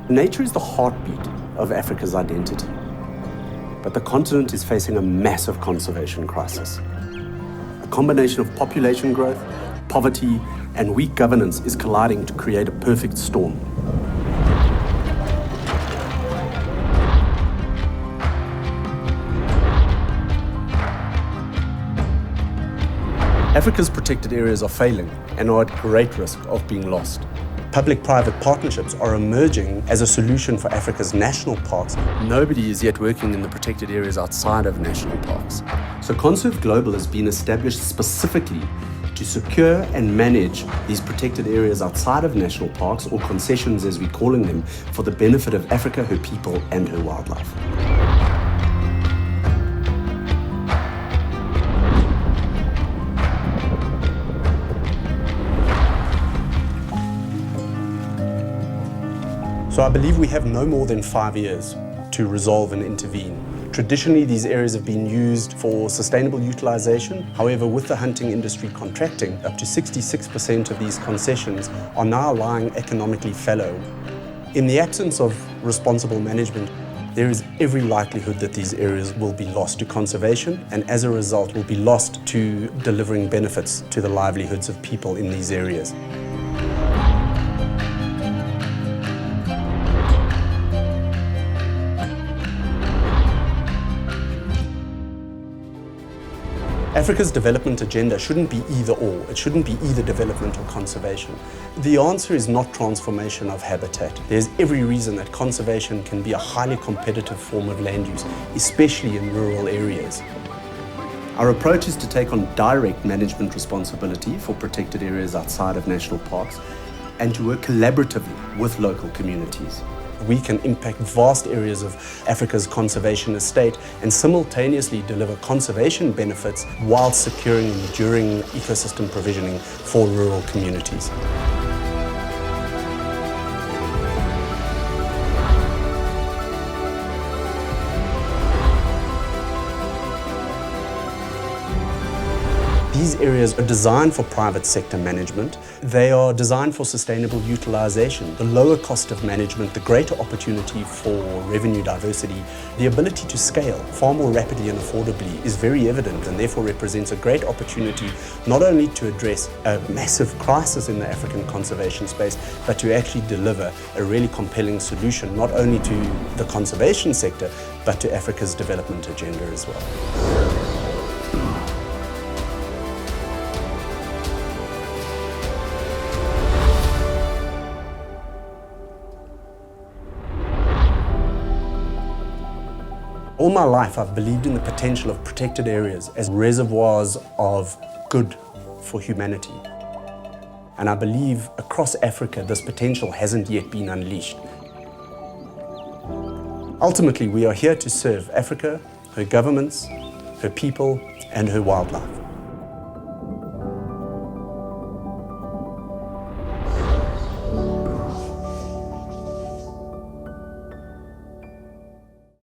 Nature is the heartbeat of Africa's identity, but the continent is facing a massive conservation crisis. A combination of population growth, poverty, and weak governance is colliding to create a perfect storm. Africa's protected areas are failing and are at great risk of being lost. Public-private partnerships are emerging as a solution for Africa's national parks. Nobody is yet working in the protected areas outside of national parks. So Conserve Global has been established specifically to secure and manage these protected areas outside of national parks, or concessions as we're calling them, for the benefit of Africa, her people, and her wildlife. So I believe we have no more than 5 years to resolve and intervene. Traditionally, these areas have been used for sustainable utilization. However, with the hunting industry contracting, up to 66% of these concessions are now lying economically fallow. In the absence of responsible management, there is every likelihood that these areas will be lost to conservation, and as a result will be lost to delivering benefits to the livelihoods of people in these areas. Africa's development agenda shouldn't be either or. It shouldn't be either development or conservation. The answer is not transformation of habitat. There's every reason that conservation can be a highly competitive form of land use, especially in rural areas. Our approach is to take on direct management responsibility for protected areas outside of national parks and to work collaboratively with local communities. We can impact vast areas of Africa's conservation estate and simultaneously deliver conservation benefits while securing enduring ecosystem provisioning for rural communities. These areas are designed for private sector management. They are designed for sustainable utilization. The lower cost of management, the greater opportunity for revenue diversity, the ability to scale far more rapidly and affordably is very evident, and therefore represents a great opportunity not only to address a massive crisis in the African conservation space, but to actually deliver a really compelling solution not only to the conservation sector, but to Africa's development agenda as well. All my life, I've believed in the potential of protected areas as reservoirs of good for humanity. And I believe across Africa, this potential hasn't yet been unleashed. Ultimately, we are here to serve Africa, her governments, her people, and her wildlife.